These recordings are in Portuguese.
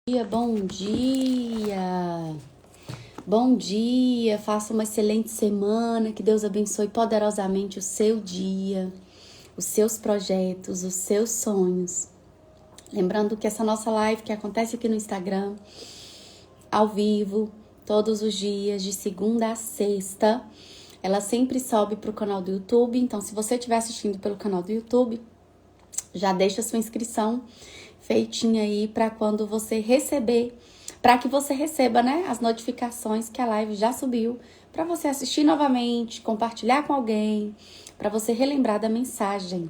Bom dia, bom dia, faça uma excelente semana, que Deus abençoe poderosamente o seu dia, os seus projetos, os seus sonhos. Lembrando que essa nossa live que acontece aqui no Instagram, ao vivo, todos os dias, de segunda a sexta, ela sempre sobe para o canal do YouTube, então se você estiver assistindo pelo canal do YouTube, já deixa sua inscrição feitinha aí para quando você receber, para que você receba, né, as notificações que a live já subiu, para você assistir novamente, compartilhar com alguém, para você relembrar da mensagem.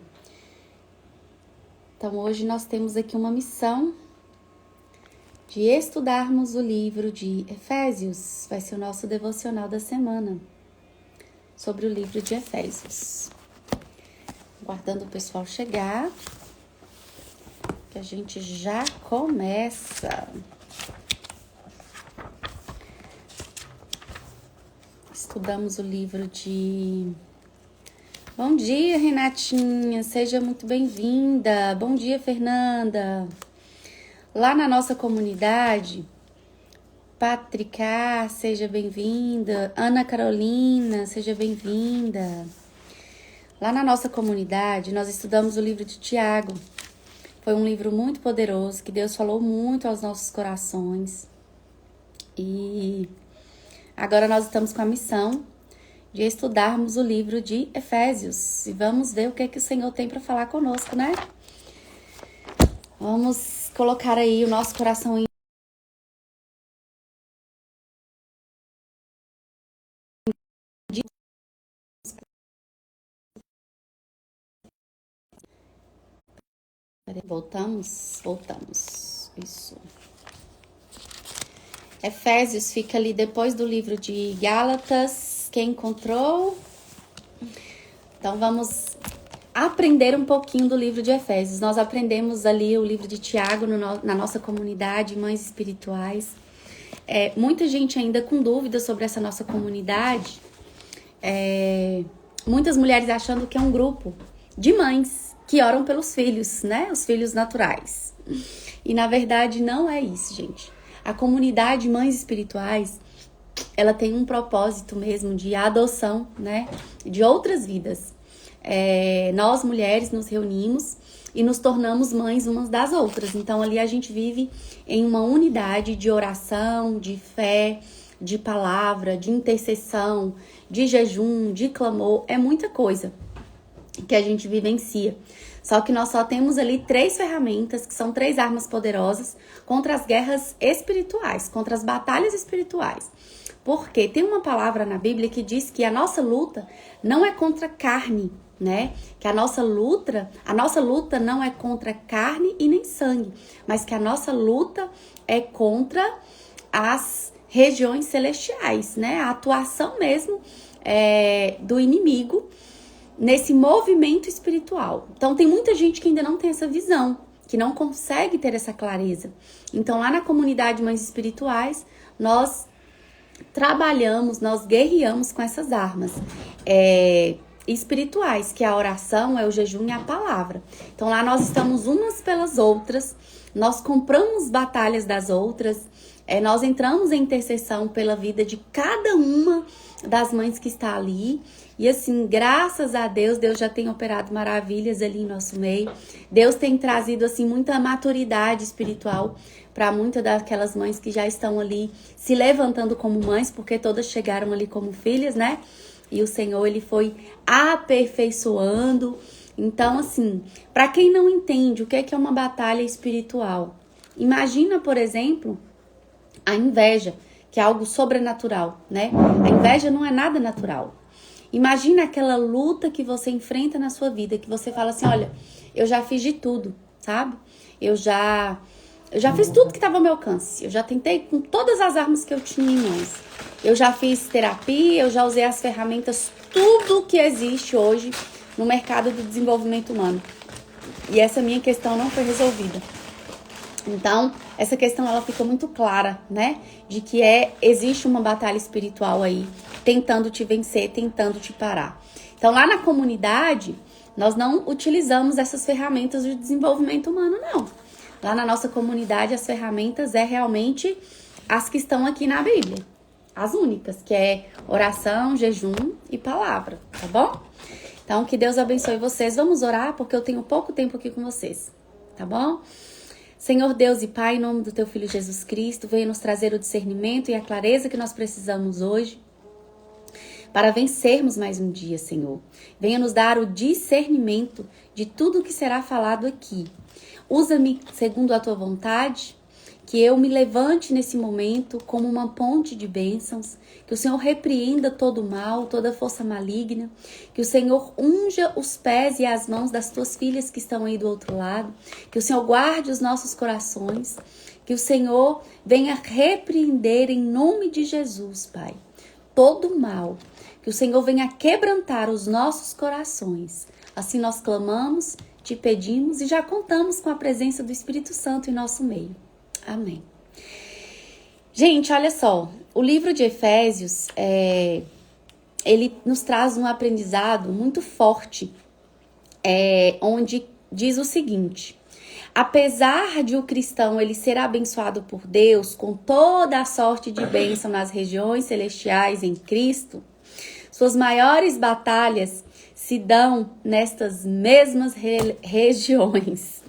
Então hoje nós temos aqui uma missão de estudarmos o livro de Efésios, vai ser o nosso devocional da semana, sobre o livro de Efésios. Aguardando o pessoal chegar, que a gente já começa. Estudamos o livro de... Bom dia, Renatinha, seja muito bem-vinda. Bom dia, Fernanda. Lá na nossa comunidade, Patrica, seja bem-vinda. Ana Carolina, seja bem-vinda. Lá na nossa comunidade, nós estudamos o livro de Tiago. Foi um livro muito poderoso, que Deus falou muito aos nossos corações. E agora nós estamos com a missão de estudarmos o livro de Efésios. E vamos ver o que o Senhor tem para falar conosco, né? Vamos colocar aí o nosso coração em... Voltamos. Isso. Efésios fica ali depois do livro de Gálatas. Quem encontrou? Então vamos aprender um pouquinho do livro de Efésios. Nós aprendemos ali o livro de Tiago na nossa comunidade, Mães Espirituais. Muita gente ainda com dúvidas sobre essa nossa comunidade. Muitas mulheres achando que é um grupo de mães que oram pelos filhos, né? Os filhos naturais. E na verdade não é isso, gente. A comunidade Mães Espirituais, ela tem um propósito mesmo de adoção, né? De outras vidas. Nós, mulheres, nos reunimos e nos tornamos mães umas das outras. Então ali a gente vive em uma unidade de oração, de fé, de palavra, de intercessão, de jejum, de clamor. É muita coisa que a gente vivencia. Só que nós só temos ali 3 ferramentas, que são 3 armas poderosas contra as guerras espirituais, contra as batalhas espirituais. Porque tem uma palavra na Bíblia que diz que a nossa luta não é contra carne, né? Que a nossa luta não é contra carne e nem sangue, mas que a nossa luta é contra as regiões celestiais, né? A atuação mesmo do inimigo nesse movimento espiritual. Então tem muita gente que ainda não tem essa visão, que não consegue ter essa clareza. Então lá na comunidade Mães Espirituais, nós trabalhamos, nós guerreamos com essas armas espirituais, que é a oração, é o jejum e a palavra. Então lá nós estamos umas pelas outras, nós compramos batalhas das outras, nós entramos em intercessão pela vida de cada uma das mães que está ali. E assim, graças a Deus, Deus já tem operado maravilhas ali em nosso meio. Deus tem trazido assim muita maturidade espiritual para muitas daquelas mães que já estão ali se levantando como mães, porque todas chegaram ali como filhas, né? E o Senhor, ele foi aperfeiçoando. Então, assim, para quem não entende o que é uma batalha espiritual, imagina, por exemplo, a inveja, que é algo sobrenatural, né? A inveja não é nada natural. Imagina aquela luta que você enfrenta na sua vida, que você fala assim, olha, eu já fiz de tudo, sabe? Eu já fiz tudo que estava ao meu alcance. Eu já tentei com todas as armas que eu tinha em mãos. Eu já fiz terapia, eu já usei as ferramentas, tudo que existe hoje no mercado do desenvolvimento humano. E essa minha questão não foi resolvida. Então, essa questão ela fica muito clara, né? De que existe uma batalha espiritual aí, tentando te vencer, tentando te parar. Então, lá na comunidade, nós não utilizamos essas ferramentas de desenvolvimento humano, não. Lá na nossa comunidade, as ferramentas é realmente as que estão aqui na Bíblia. As únicas, que é oração, jejum e palavra, tá bom? Então, que Deus abençoe vocês. Vamos orar, porque eu tenho pouco tempo aqui com vocês, tá bom? Senhor Deus e Pai, em nome do Teu Filho Jesus Cristo, venha nos trazer o discernimento e a clareza que nós precisamos hoje para vencermos mais um dia, Senhor. Venha nos dar o discernimento de tudo que será falado aqui. Usa-me segundo a Tua vontade, que eu me levante nesse momento como uma ponte de bênçãos, que o Senhor repreenda todo o mal, toda força maligna, que o Senhor unja os pés e as mãos das tuas filhas que estão aí do outro lado, que o Senhor guarde os nossos corações, que o Senhor venha repreender em nome de Jesus, Pai, todo o mal, que o Senhor venha quebrantar os nossos corações. Assim nós clamamos, te pedimos e já contamos com a presença do Espírito Santo em nosso meio. Amém. Gente, olha só, o livro de Efésios, ele nos traz um aprendizado muito forte, onde diz o seguinte: apesar de o cristão ele ser abençoado por Deus com toda a sorte de bênção nas regiões celestiais em Cristo, suas maiores batalhas se dão nestas mesmas regiões.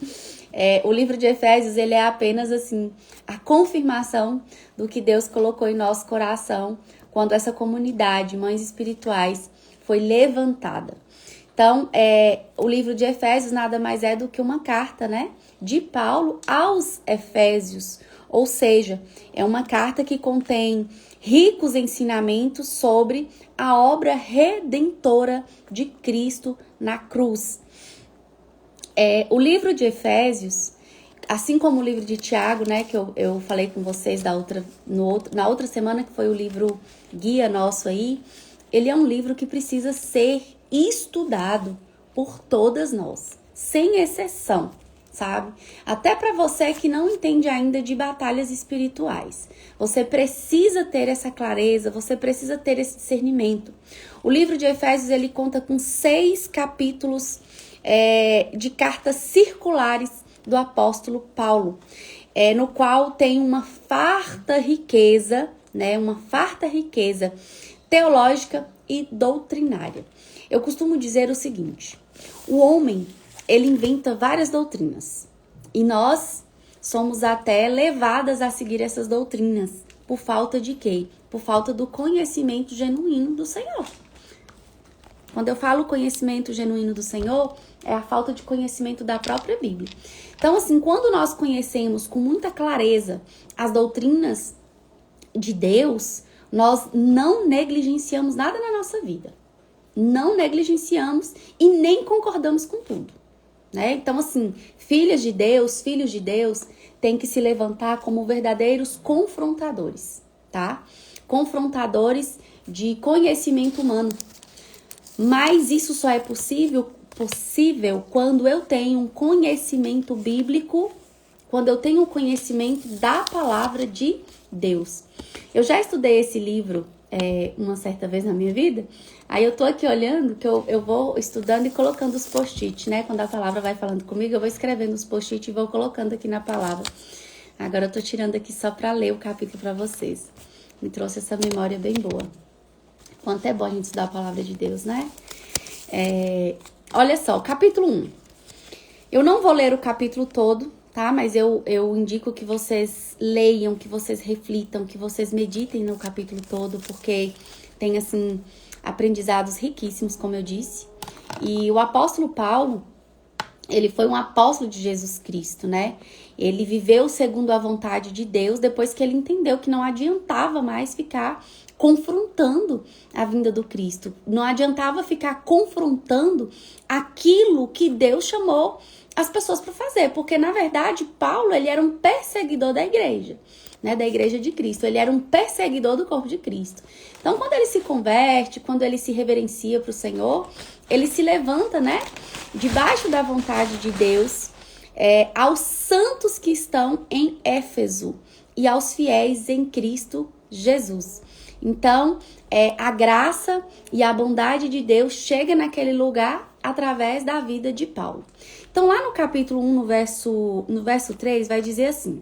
O livro de Efésios, ele é apenas assim, a confirmação do que Deus colocou em nosso coração quando essa comunidade, mães espirituais, foi levantada. Então, o livro de Efésios nada mais é do que uma carta, né, de Paulo aos Efésios. Ou seja, é uma carta que contém ricos ensinamentos sobre a obra redentora de Cristo na cruz. O livro de Efésios, assim como o livro de Tiago, né, que eu falei com vocês na outra semana, que foi o livro guia nosso aí, ele é um livro que precisa ser estudado por todas nós, sem exceção, sabe? Até para você que não entende ainda de batalhas espirituais. Você precisa ter essa clareza, você precisa ter esse discernimento. O livro de Efésios, ele conta com 6 capítulos de cartas circulares do apóstolo Paulo, no qual tem uma farta riqueza, né, uma farta riqueza teológica e doutrinária. Eu costumo dizer o seguinte: o homem, ele inventa várias doutrinas e nós somos até levadas a seguir essas doutrinas por falta de quê? Por falta do conhecimento genuíno do Senhor. Quando eu falo conhecimento genuíno do Senhor, é a falta de conhecimento da própria Bíblia. Então, assim, quando nós conhecemos com muita clareza as doutrinas de Deus, nós não negligenciamos nada na nossa vida. Não negligenciamos e nem concordamos com tudo, né? Então, assim, filhas de Deus, filhos de Deus, têm que se levantar como verdadeiros confrontadores, tá? Confrontadores de conhecimento humano. Mas isso só é possível quando eu tenho um conhecimento bíblico, quando eu tenho um conhecimento da palavra de Deus. Eu já estudei esse livro uma certa vez na minha vida, aí eu tô aqui olhando, que eu vou estudando e colocando os post-it, né? Quando a palavra vai falando comigo, eu vou escrevendo os post-it e vou colocando aqui na palavra. Agora eu tô tirando aqui só para ler o capítulo para vocês. Me trouxe essa memória bem boa. Quanto é bom a gente estudar a palavra de Deus, né? Olha só, capítulo 1. Eu não vou ler o capítulo todo, tá? Mas eu indico que vocês leiam, que vocês reflitam, que vocês meditem no capítulo todo, porque tem, assim, aprendizados riquíssimos, como eu disse. E o apóstolo Paulo, ele foi um apóstolo de Jesus Cristo, né? Ele viveu segundo a vontade de Deus depois que ele entendeu que não adiantava mais ficar confrontando a vinda do Cristo. Não adiantava ficar confrontando aquilo que Deus chamou as pessoas para fazer, porque na verdade Paulo, ele era um perseguidor da igreja, né, da igreja de Cristo. Ele era um perseguidor do corpo de Cristo. Então, quando ele se converte, quando ele se reverencia para o Senhor, ele se levanta, né, debaixo da vontade de Deus, aos santos que estão em Éfeso e aos fiéis em Cristo Jesus. Então, a graça e a bondade de Deus chega naquele lugar através da vida de Paulo. Então, lá no capítulo 1, no verso 3, vai dizer assim: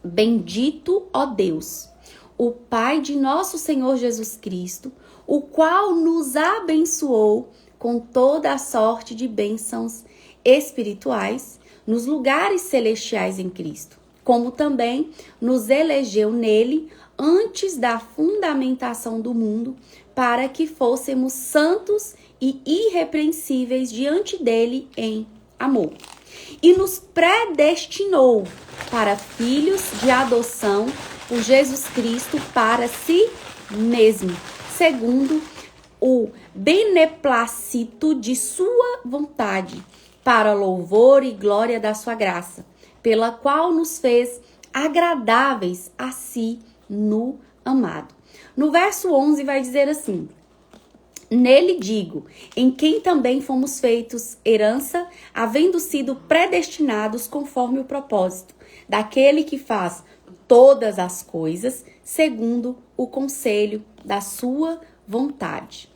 Bendito, ó Deus, o Pai de nosso Senhor Jesus Cristo, o qual nos abençoou com toda a sorte de bênçãos espirituais nos lugares celestiais em Cristo, como também nos elegeu nele antes da fundamentação do mundo, para que fôssemos santos e irrepreensíveis diante dele em amor. E nos predestinou para filhos de adoção por Jesus Cristo para si mesmo, segundo o beneplácito de sua vontade, para louvor e glória da sua graça, pela qual nos fez agradáveis a si no amado. No verso 11 vai dizer assim: Nele digo, em quem também fomos feitos herança, havendo sido predestinados conforme o propósito daquele que faz todas as coisas segundo o conselho da sua vontade.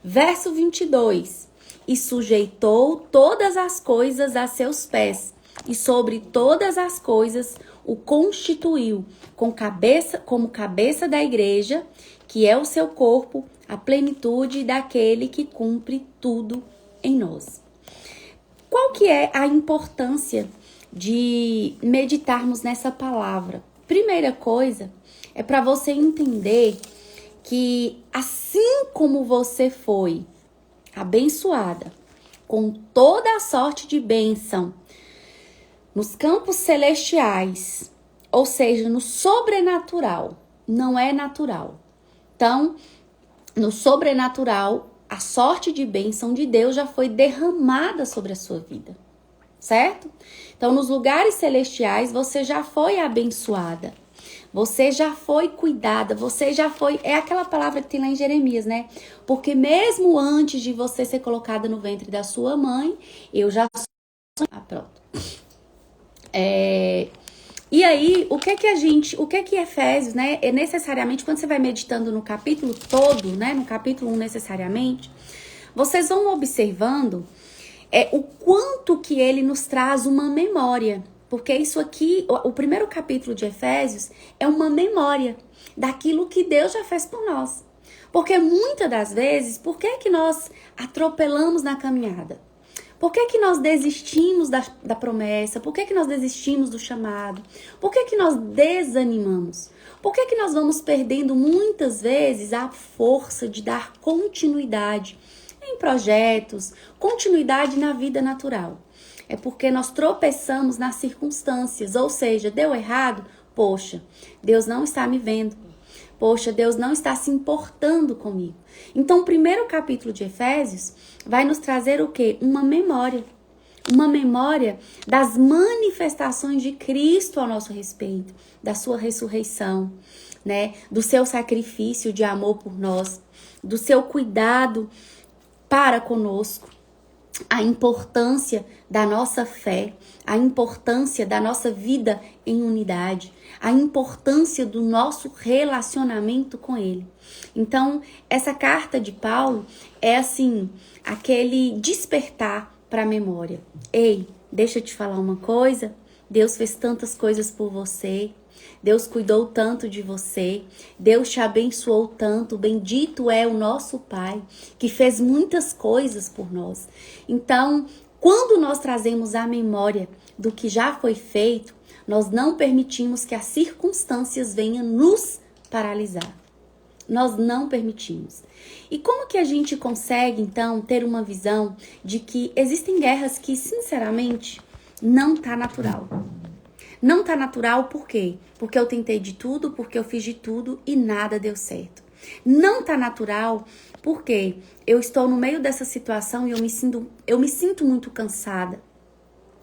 Verso 22. E sujeitou todas as coisas a seus pés, e sobre todas as coisas o constituiu como cabeça da igreja, que é o seu corpo, a plenitude daquele que cumpre tudo em nós. Qual que é a importância de meditarmos nessa palavra? Primeira coisa é para você entender que assim como você foi abençoada com toda a sorte de bênção nos campos celestiais, ou seja, no sobrenatural, não é natural. Então, no sobrenatural, a sorte de bênção de Deus já foi derramada sobre a sua vida, certo? Então, nos lugares celestiais, você já foi abençoada. Você já foi cuidada, você já foi... É aquela palavra que tem lá em Jeremias, né? Porque mesmo antes de você ser colocada no ventre da sua mãe, eu já sou... Ah, pronto. E aí, o que Efésios, né? É necessariamente, quando você vai meditando no capítulo todo, né? No capítulo 1 necessariamente, vocês vão observando o quanto que ele nos traz uma memória. Porque isso aqui, o primeiro capítulo de Efésios é uma memória daquilo que Deus já fez por nós. Porque muitas das vezes, por que nós atropelamos na caminhada? Por que nós desistimos da promessa? Por que nós desistimos do chamado? Por que nós desanimamos? Por que nós vamos perdendo muitas vezes a força de dar continuidade em projetos, continuidade na vida natural? É porque nós tropeçamos nas circunstâncias, ou seja, deu errado? Poxa, Deus não está me vendo. Poxa, Deus não está se importando comigo. Então, o primeiro capítulo de Efésios vai nos trazer o quê? Uma memória. Uma memória das manifestações de Cristo ao nosso respeito, da sua ressurreição, né? Do seu sacrifício de amor por nós, do seu cuidado para conosco. A importância da nossa fé, a importância da nossa vida em unidade, a importância do nosso relacionamento com Ele. Então, essa carta de Paulo é assim, aquele despertar para a memória. Ei, deixa eu te falar uma coisa, Deus fez tantas coisas por você, Deus cuidou tanto de você, Deus te abençoou tanto, bendito é o nosso Pai, que fez muitas coisas por nós. Então, quando nós trazemos a memória do que já foi feito, nós não permitimos que as circunstâncias venham nos paralisar. Nós não permitimos. E como que a gente consegue, então, ter uma visão de que existem guerras que, sinceramente, não tá natural? Não tá natural por quê? Porque eu tentei de tudo, porque eu fiz de tudo e nada deu certo. Não tá natural porque eu estou no meio dessa situação e eu me sinto muito cansada.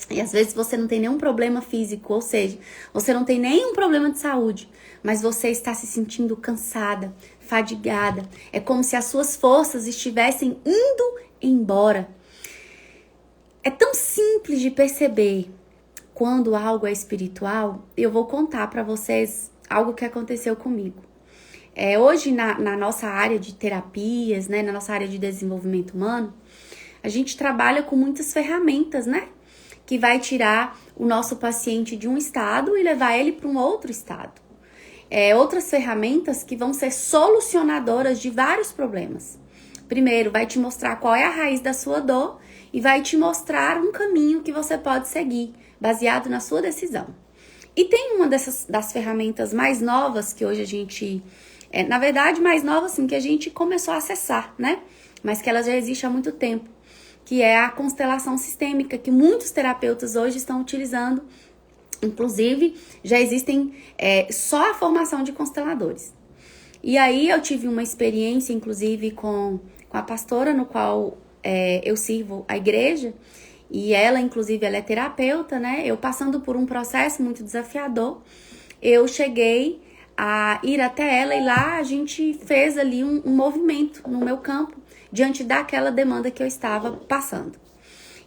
E às vezes você não tem nenhum problema físico, ou seja, você não tem nenhum problema de saúde, mas você está se sentindo cansada, fadigada. É como se as suas forças estivessem indo embora. É tão simples de perceber. Quando algo é espiritual, eu vou contar para vocês algo que aconteceu comigo. Hoje, na nossa área de terapias, né, na nossa área de desenvolvimento humano, a gente trabalha com muitas ferramentas, né? Que vai tirar o nosso paciente de um estado e levar ele para um outro estado. Outras ferramentas que vão ser solucionadoras de vários problemas. Primeiro, vai te mostrar qual é a raiz da sua dor e vai te mostrar um caminho que você pode seguir, baseado na sua decisão. E tem uma das ferramentas mais novas que hoje a gente... na verdade, mais nova assim, que a gente começou a acessar, né? Mas que ela já existe há muito tempo, que é a constelação sistêmica, que muitos terapeutas hoje estão utilizando. Inclusive, já existem só a formação de consteladores. E aí eu tive uma experiência, inclusive, com a pastora no qual eu sirvo a igreja, e ela, inclusive, ela é terapeuta, né? Eu passando por um processo muito desafiador, eu cheguei a ir até ela e lá a gente fez ali um movimento no meu campo, diante daquela demanda que eu estava passando.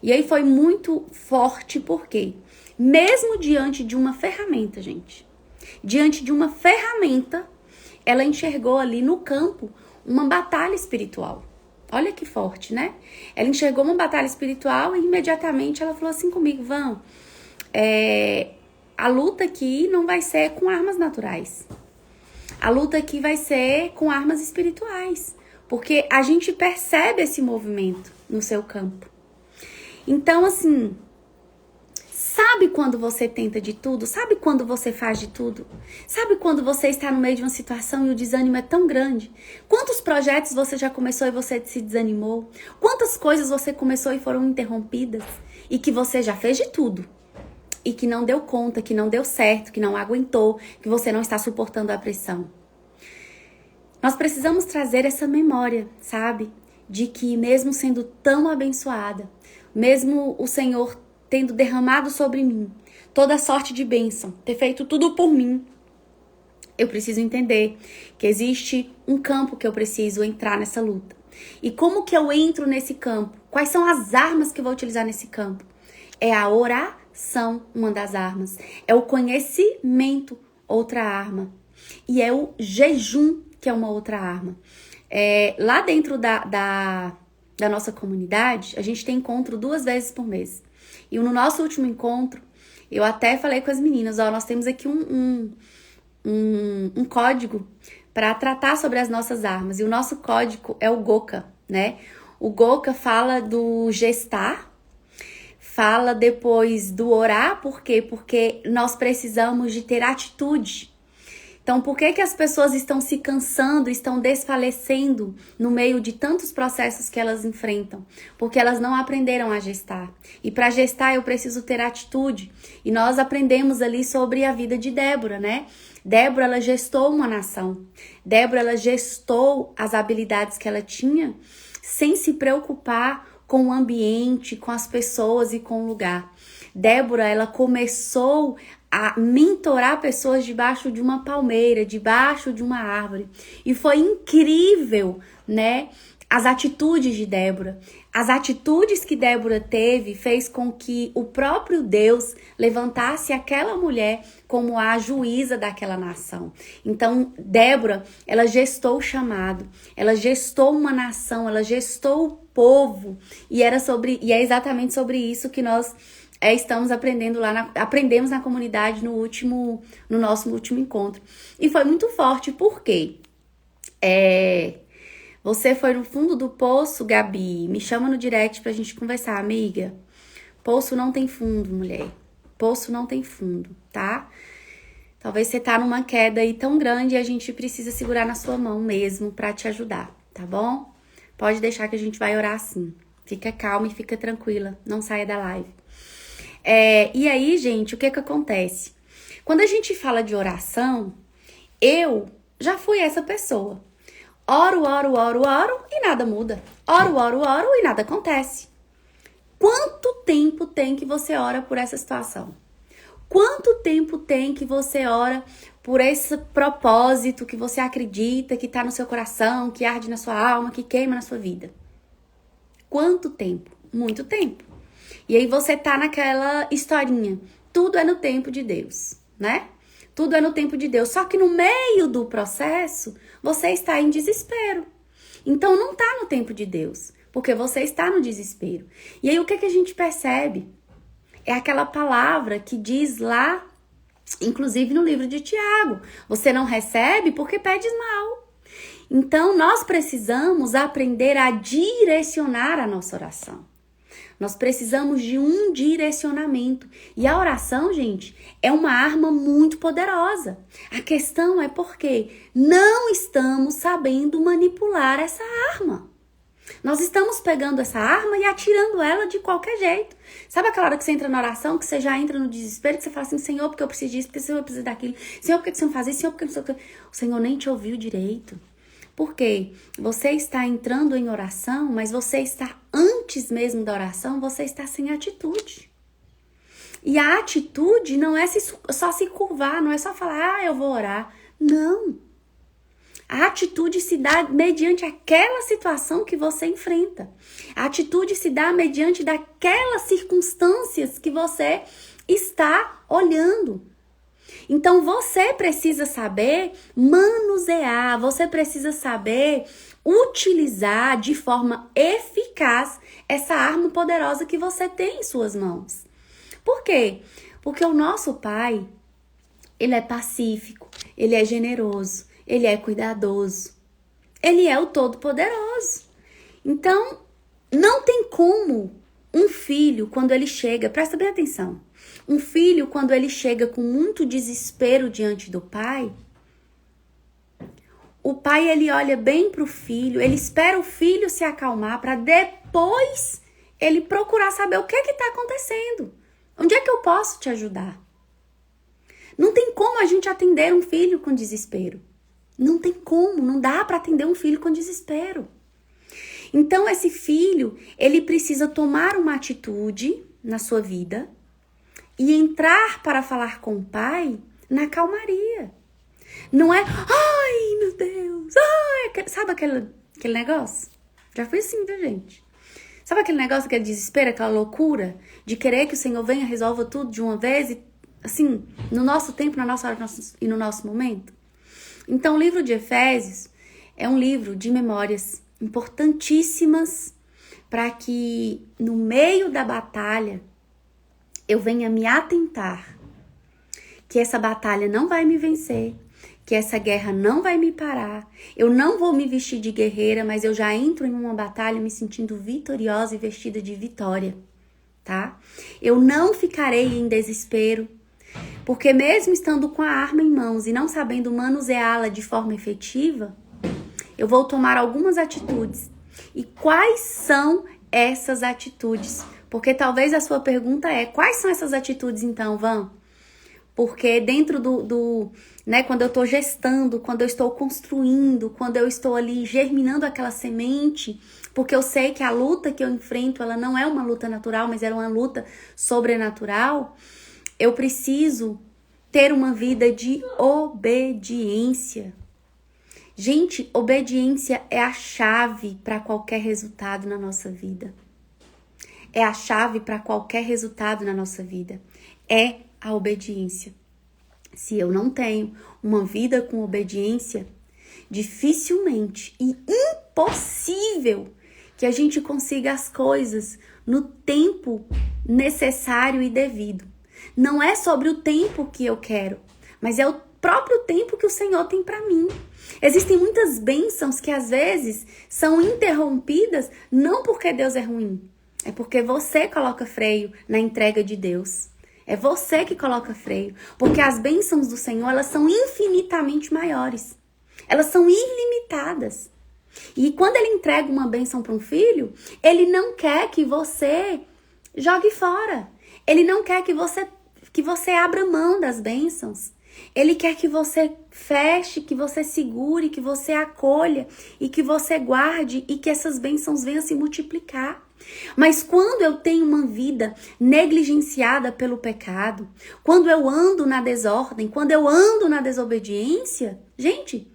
E aí foi muito forte, porque mesmo diante de uma ferramenta, gente, diante de uma ferramenta, ela enxergou ali no campo uma batalha espiritual. Olha que forte, né? Ela enxergou uma batalha espiritual e imediatamente ela falou assim comigo: Van, a luta aqui não vai ser com armas naturais. A luta aqui vai ser com armas espirituais. Porque a gente percebe esse movimento no seu campo. Então, assim, sabe quando você tenta de tudo? Sabe quando você faz de tudo? Sabe quando você está no meio de uma situação e o desânimo é tão grande? Quantos projetos você já começou e você se desanimou? Quantas coisas você começou e foram interrompidas? E que você já fez de tudo? E que não deu conta, que não deu certo, que não aguentou, que você não está suportando a pressão. Nós precisamos trazer essa memória, sabe? De que mesmo sendo tão abençoada, mesmo o Senhor tendo derramado sobre mim toda sorte de bênção, ter feito tudo por mim, eu preciso entender que existe um campo que eu preciso entrar nessa luta. E como que eu entro nesse campo? Quais são as armas que eu vou utilizar nesse campo? É a oração, uma das armas. É o conhecimento, outra arma. E é o jejum, que é uma outra arma. Lá dentro da nossa comunidade, a gente tem encontro 2 vezes por mês. E no nosso último encontro, eu até falei com as meninas, nós temos aqui um código para tratar sobre as nossas armas. E o nosso código é o GOCA, né? O GOCA fala do gestar, fala depois do orar. Por quê? Porque nós precisamos de ter atitude. Então, por que as pessoas estão se cansando, estão desfalecendo no meio de tantos processos que elas enfrentam? Porque elas não aprenderam a gestar. E para gestar eu preciso ter atitude. E nós aprendemos ali sobre a vida de Débora, né? Débora, ela gestou uma nação. Débora, ela gestou as habilidades que ela tinha sem se preocupar com o ambiente, com as pessoas e com o lugar. Débora, ela começou a mentorar pessoas debaixo de uma palmeira, debaixo de uma árvore. E foi incrível, né? As atitudes de Débora. As atitudes que Débora teve fez com que o próprio Deus levantasse aquela mulher como a juíza daquela nação. Então, Débora, ela gestou o chamado, ela gestou uma nação, ela gestou o povo. E é exatamente sobre isso que nós estamos aprendendo aprendemos na comunidade no nosso último encontro. E foi muito forte, porque você foi no fundo do poço, Gabi. Me chama no direct pra gente conversar, amiga. Poço não tem fundo, mulher. Poço não tem fundo, tá? Talvez você tá numa queda aí tão grande e a gente precisa segurar na sua mão mesmo pra te ajudar, tá bom? Pode deixar que a gente vai orar assim. Fica calma e fica tranquila. Não saia da live. E aí, gente, o que acontece? Quando a gente fala de oração, eu já fui essa pessoa. Oro e nada muda. Oro e nada acontece. Quanto tempo tem que você ora por essa situação? Quanto tempo tem que você ora por esse propósito que você acredita, que tá no seu coração, que arde na sua alma, que queima na sua vida? Quanto tempo? Muito tempo. E aí você tá naquela historinha. Tudo é no tempo de Deus, né? Tudo é no tempo de Deus. Só que no meio do processo, você está em desespero. Então não tá no tempo de Deus. Porque você está no desespero. E aí o que a gente percebe? É aquela palavra que diz lá, inclusive no livro de Tiago, você não recebe porque pedes mal. Então nós precisamos aprender a direcionar a nossa oração. Nós precisamos de um direcionamento. E a oração, gente, é uma arma muito poderosa. A questão é porque não estamos sabendo manipular essa arma. Nós estamos pegando essa arma e atirando ela de qualquer jeito. Sabe aquela hora que você entra na oração, que você já entra no desespero, que você fala assim, Senhor, porque eu preciso disso, porque o Senhor precisa daquilo. Senhor, por que você não faz isso? Senhor, porque não sei o que. O Senhor nem te ouviu direito. Por quê? Você está entrando em oração, mas você está, antes mesmo da oração, você está sem atitude. E a atitude não é só se curvar, não é só falar, eu vou orar. Não. A atitude se dá mediante aquela situação que você enfrenta. A atitude se dá mediante daquelas circunstâncias que você está olhando. Então você precisa saber manusear, você precisa saber utilizar de forma eficaz essa arma poderosa que você tem em suas mãos. Por quê? Porque o nosso Pai, ele é pacífico, ele é generoso, ele é cuidadoso, ele é o Todo-Poderoso. Então, não tem como um filho, quando ele chega, presta bem atenção, um filho, quando ele chega com muito desespero diante do pai, o pai, ele olha bem para o filho, ele espera o filho se acalmar para depois ele procurar saber o que está acontecendo. Onde é que eu posso te ajudar? Não tem como a gente atender um filho com desespero. Não tem como, não dá para atender um filho com desespero. Então, esse filho, ele precisa tomar uma atitude na sua vida e entrar para falar com o pai na calmaria. Não é, ai meu Deus, ai, sabe aquele negócio? Já foi assim, viu, gente? Sabe aquele negócio, aquele desespero, aquela loucura de querer que o Senhor venha e resolva tudo de uma vez e, assim, no nosso tempo, na nossa hora e no nosso momento? Então, o livro de Efésios é um livro de memórias importantíssimas para que no meio da batalha eu venha me atentar que essa batalha não vai me vencer, que essa guerra não vai me parar, eu não vou me vestir de guerreira, mas eu já entro em uma batalha me sentindo vitoriosa e vestida de vitória, tá? Eu não ficarei em desespero, porque mesmo estando com a arma em mãos e não sabendo manuseá-la de forma efetiva, eu vou tomar algumas atitudes. E quais são essas atitudes? Porque talvez a sua pergunta é, quais são essas atitudes então, Van? Porque dentro né, quando eu estou gestando, quando eu estou construindo, quando eu estou ali germinando aquela semente, porque eu sei que a luta que eu enfrento, ela não é uma luta natural, mas ela é uma luta sobrenatural, eu preciso ter uma vida de obediência. Gente, obediência é a chave para qualquer resultado na nossa vida. É a chave para qualquer resultado na nossa vida. É a obediência. Se eu não tenho uma vida com obediência, dificilmente e impossível que a gente consiga as coisas no tempo necessário e devido. Não é sobre o tempo que eu quero, mas é o próprio tempo que o Senhor tem para mim. Existem muitas bênçãos que às vezes são interrompidas não porque Deus é ruim, é porque você coloca freio na entrega de Deus. É você que coloca freio, porque as bênçãos do Senhor, elas são infinitamente maiores. Elas são ilimitadas. E quando ele entrega uma bênção para um filho, ele não quer que você jogue fora. Ele não quer que você abra mão das bênçãos. Ele quer que você feche, que você segure, que você acolha e que você guarde e que essas bênçãos venham se multiplicar. Mas quando eu tenho uma vida negligenciada pelo pecado, quando eu ando na desordem, quando eu ando na desobediência, gente,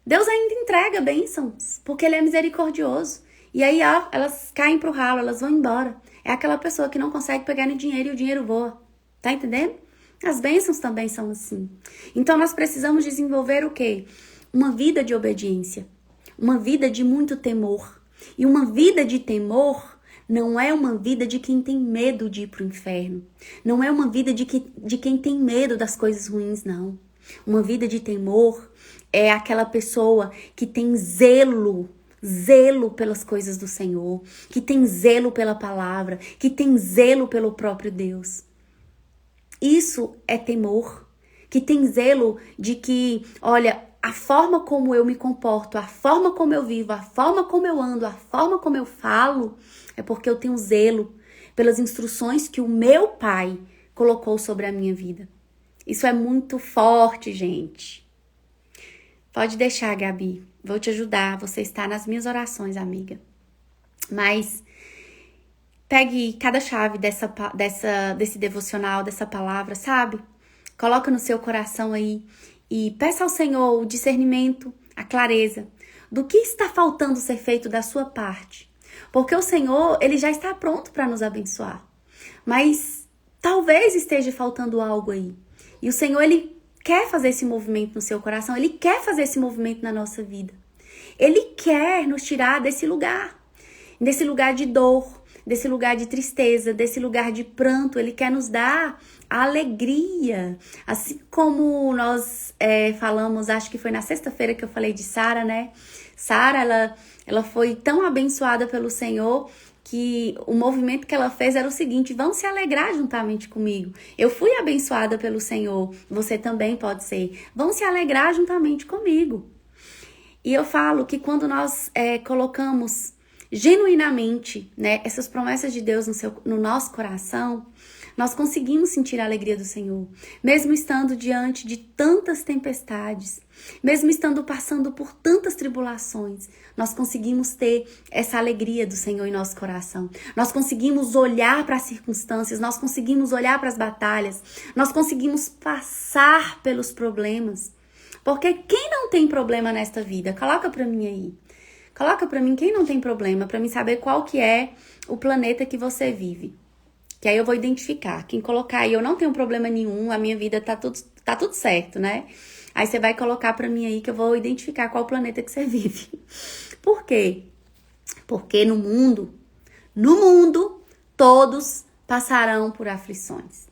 Deus ainda entrega bênçãos, porque Ele é misericordioso. E aí, ó, elas caem pro ralo, elas vão embora. É aquela pessoa que não consegue pegar no dinheiro e o dinheiro voa. Tá entendendo? As bênçãos também são assim. Então, nós precisamos desenvolver o quê? Uma vida de obediência. Uma vida de muito temor. E uma vida de temor não é uma vida de quem tem medo de ir para o inferno. Não é uma vida de quem tem medo das coisas ruins, não. Uma vida de temor é aquela pessoa que tem zelo pelas coisas do Senhor, que tem zelo pela palavra, que tem zelo pelo próprio Deus. Isso é temor, que tem zelo de que, olha, a forma como eu me comporto, a forma como eu vivo, a forma como eu ando, a forma como eu falo, é porque eu tenho zelo pelas instruções que o meu Pai colocou sobre a minha vida. Isso é muito forte, gente. Pode deixar, Gabi. Vou te ajudar. Você está nas minhas orações, amiga. Mas pegue cada chave desse devocional, dessa palavra, sabe? Coloca no seu coração aí e peça ao Senhor o discernimento, a clareza do que está faltando ser feito da sua parte. Porque o Senhor, Ele já está pronto para nos abençoar. Mas talvez esteja faltando algo aí. E o Senhor, Ele quer fazer esse movimento no seu coração. Ele quer fazer esse movimento na nossa vida. Ele quer nos tirar desse lugar de dor, desse lugar de tristeza, desse lugar de pranto. Ele quer nos dar a alegria. Assim como nós falamos, acho que foi na sexta-feira que eu falei de Sara, né? Sara, ela foi tão abençoada pelo Senhor que o movimento que ela fez era o seguinte: vão se alegrar juntamente comigo. Eu fui abençoada pelo Senhor, você também pode ser. Vão se alegrar juntamente comigo. E eu falo que quando nós colocamos genuinamente, né, essas promessas de Deus no nosso coração, nós conseguimos sentir a alegria do Senhor. Mesmo estando diante de tantas tempestades, mesmo estando passando por tantas tribulações, nós conseguimos ter essa alegria do Senhor em nosso coração. Nós conseguimos olhar para as circunstâncias, nós conseguimos olhar para as batalhas, nós conseguimos passar pelos problemas. Porque quem não tem problema nesta vida? Coloca para mim aí. Coloca para mim quem não tem problema, para mim saber qual que é o planeta que você vive. Que aí eu vou identificar. Quem colocar aí, eu não tenho problema nenhum, a minha vida tá tudo certo, né? Aí você vai colocar para mim aí que eu vou identificar qual planeta que você vive. Por quê? Porque no mundo, todos passarão por aflições.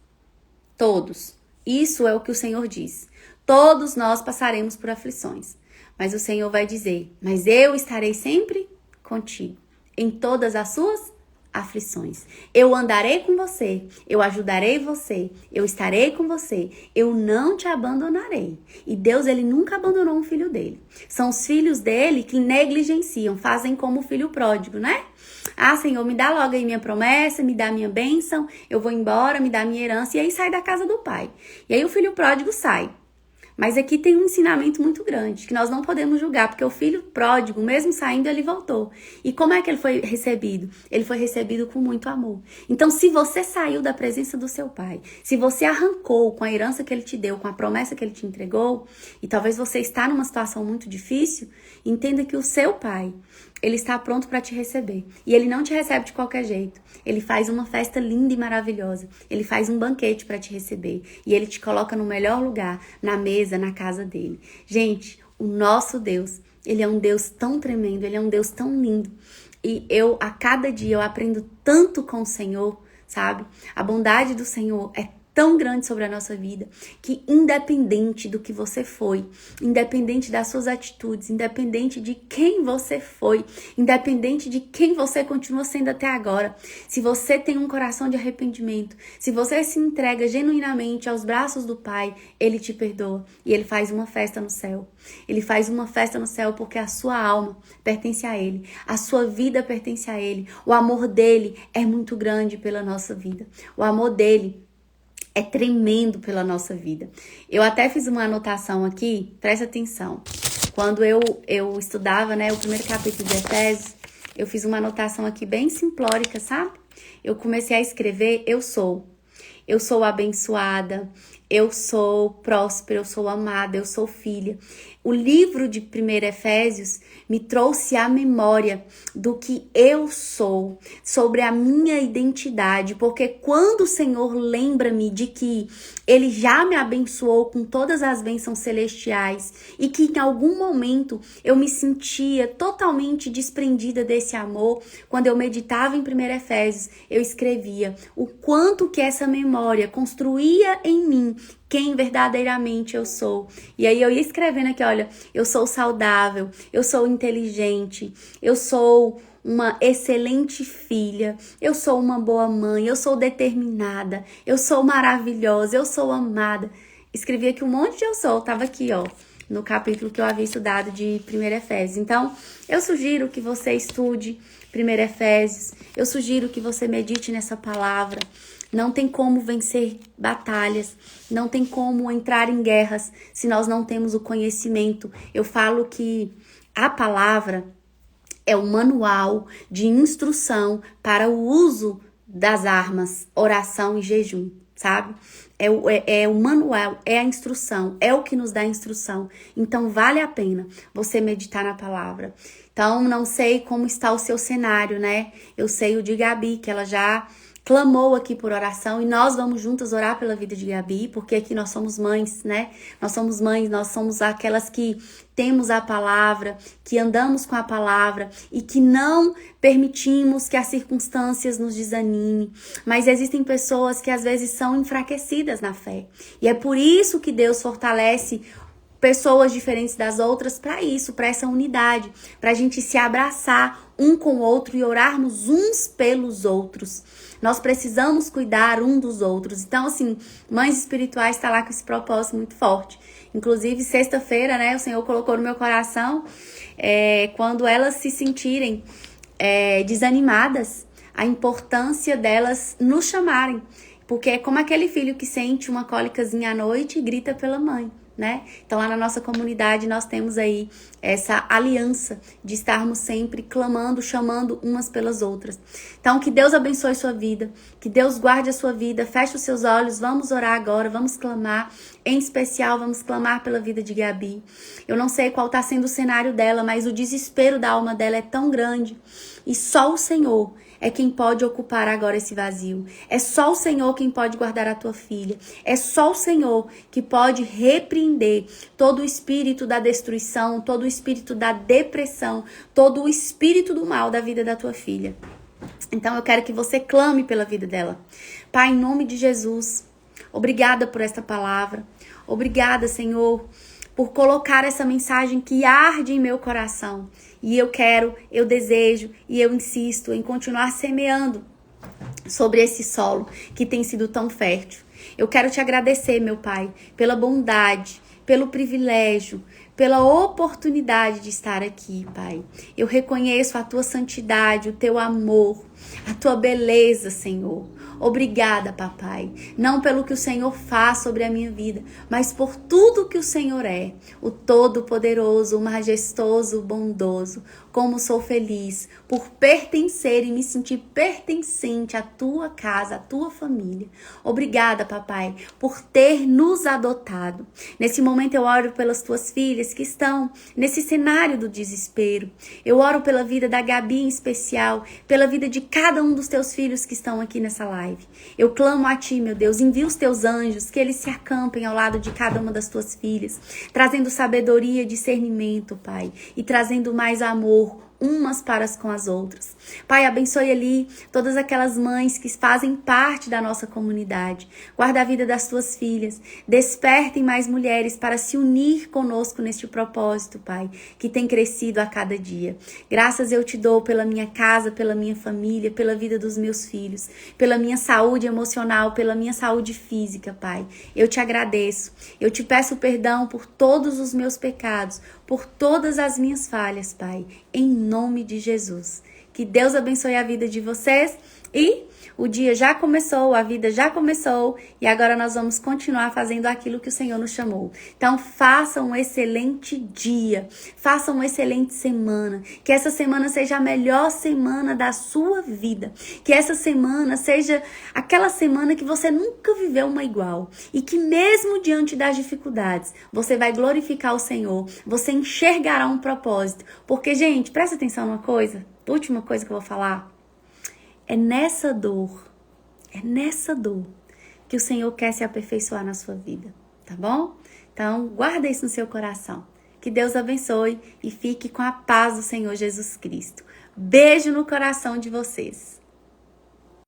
Todos. Isso é o que o Senhor diz. Todos nós passaremos por aflições. Mas o Senhor vai dizer: mas eu estarei sempre contigo, em todas as suas aflições. Eu andarei com você, eu ajudarei você, eu estarei com você, eu não te abandonarei. E Deus, Ele nunca abandonou um filho dele. São os filhos dele que negligenciam, fazem como o filho pródigo, né? Ah, Senhor, me dá logo aí minha promessa, me dá minha bênção, eu vou embora, me dá minha herança, e aí sai da casa do pai. E aí o filho pródigo sai. Mas aqui tem um ensinamento muito grande, que nós não podemos julgar, porque o filho pródigo, mesmo saindo, ele voltou. E como é que ele foi recebido? Ele foi recebido com muito amor. Então, se você saiu da presença do seu pai, se você arrancou com a herança que ele te deu, com a promessa que ele te entregou, e talvez você está numa situação muito difícil, entenda que o seu pai, ele está pronto para te receber. E ele não te recebe de qualquer jeito. Ele faz uma festa linda e maravilhosa. Ele faz um banquete para te receber. E ele te coloca no melhor lugar, na mesa, na casa dele. Gente, o nosso Deus, ele é um Deus tão tremendo, ele é um Deus tão lindo. E a cada dia, eu aprendo tanto com o Senhor, sabe? A bondade do Senhor é tão grande sobre a nossa vida, que independente do que você foi, independente das suas atitudes, independente de quem você foi, independente de quem você continua sendo até agora, se você tem um coração de arrependimento, se você se entrega genuinamente aos braços do Pai, Ele te perdoa e Ele faz uma festa no céu. Ele faz uma festa no céu porque a sua alma pertence a Ele, a sua vida pertence a Ele, o amor dEle é muito grande pela nossa vida, o amor dEle é tremendo pela nossa vida. Eu até fiz uma anotação aqui, presta atenção. Quando eu estudava, né, o primeiro capítulo de Efésios, eu fiz uma anotação aqui bem simplórica, sabe? Eu comecei a escrever: eu sou abençoada, eu sou próspera, eu sou amada, eu sou filha. O livro de 1 Efésios me trouxe a memória do que eu sou, sobre a minha identidade, porque quando o Senhor lembra-me de que Ele já me abençoou com todas as bênçãos celestiais e que em algum momento eu me sentia totalmente desprendida desse amor, quando eu meditava em 1 Efésios, eu escrevia o quanto que essa memória construía em mim quem verdadeiramente eu sou. E aí eu ia escrevendo aqui, olha, eu sou saudável, eu sou inteligente, eu sou uma excelente filha, eu sou uma boa mãe, eu sou determinada, eu sou maravilhosa, eu sou amada. Escrevi aqui um monte de eu sou, tava aqui, ó, no capítulo que eu havia estudado de 1 Efésios. Então, eu sugiro que você estude 1 Efésios, eu sugiro que você medite nessa palavra. Não tem como vencer batalhas, não tem como entrar em guerras se nós não temos o conhecimento. Eu falo que a palavra é o manual de instrução para o uso das armas, oração e jejum, sabe? É o manual, é a instrução, é o que nos dá a instrução. Então, vale a pena você meditar na palavra. Então, não sei como está o seu cenário, né? Eu sei o de Gabi, que ela já clamou aqui por oração e nós vamos juntas orar pela vida de Gabi, porque aqui nós somos mães, né? Nós somos mães, nós somos aquelas que temos a palavra, que andamos com a palavra e que não permitimos que as circunstâncias nos desanimem. Mas existem pessoas que às vezes são enfraquecidas na fé. E é por isso que Deus fortalece pessoas diferentes das outras para isso, para essa unidade, para a gente se abraçar um com o outro e orarmos uns pelos outros. Nós precisamos cuidar um dos outros. Então, assim, Mães Espirituais está lá com esse propósito muito forte. Inclusive, sexta-feira, né, o Senhor colocou no meu coração, quando elas se sentirem desanimadas, a importância delas nos chamarem. Porque é como aquele filho que sente uma cólicazinha à noite e grita pela mãe, né? Então, lá na nossa comunidade, nós temos aí essa aliança de estarmos sempre clamando, chamando umas pelas outras. Então, que Deus abençoe sua vida, que Deus guarde a sua vida, feche os seus olhos, vamos orar agora, vamos clamar. Em especial, vamos clamar pela vida de Gabi. Eu não sei qual está sendo o cenário dela, mas o desespero da alma dela é tão grande. E só o Senhor é quem pode ocupar agora esse vazio. É só o Senhor quem pode guardar a tua filha. É só o Senhor que pode repreender todo o espírito da destruição, todo o espírito da depressão, todo o espírito do mal da vida da tua filha. Então eu quero que você clame pela vida dela. Pai, em nome de Jesus, obrigada por esta palavra. Obrigada, Senhor, por colocar essa mensagem que arde em meu coração. E eu desejo e eu insisto em continuar semeando sobre esse solo que tem sido tão fértil. Eu quero te agradecer, meu Pai, pela bondade, pelo privilégio, pela oportunidade de estar aqui, Pai. Eu reconheço a tua santidade, o teu amor, a tua beleza, Senhor. Obrigada, papai, não pelo que o Senhor faz sobre a minha vida, mas por tudo que o Senhor é, o Todo-Poderoso, o Majestoso, o Bondoso. Como sou feliz por pertencer e me sentir pertencente à tua casa, à tua família. Obrigada, papai, por ter nos adotado. Nesse momento eu oro pelas tuas filhas que estão nesse cenário do desespero. Eu oro pela vida da Gabi em especial, pela vida de cada um dos teus filhos que estão aqui nessa live. Eu clamo a ti, meu Deus, envia os teus anjos, que eles se acampem ao lado de cada uma das tuas filhas, trazendo sabedoria, discernimento, Pai, e trazendo mais amor umas para com as outras. Pai, abençoe ali todas aquelas mães que fazem parte da nossa comunidade. Guarda a vida das tuas filhas. Despertem mais mulheres para se unir conosco neste propósito, Pai, que tem crescido a cada dia. Graças eu te dou pela minha casa, pela minha família, pela vida dos meus filhos, pela minha saúde emocional, pela minha saúde física, Pai. Eu te agradeço. Eu te peço perdão por todos os meus pecados, por todas as minhas falhas, Pai, em nome de Jesus. Que Deus abençoe a vida de vocês E o dia já começou, a vida já começou e agora nós vamos continuar fazendo aquilo que o Senhor nos chamou. Então, faça um excelente dia, faça uma excelente semana. Que essa semana seja a melhor semana da sua vida. Que essa semana seja aquela semana que você nunca viveu uma igual. E que mesmo diante das dificuldades, você vai glorificar o Senhor, você enxergará um propósito. Porque, gente, presta atenção numa coisa, última coisa que eu vou falar. É nessa dor que o Senhor quer se aperfeiçoar na sua vida, tá bom? Então, guarda isso no seu coração. Que Deus abençoe e fique com a paz do Senhor Jesus Cristo. Beijo no coração de vocês.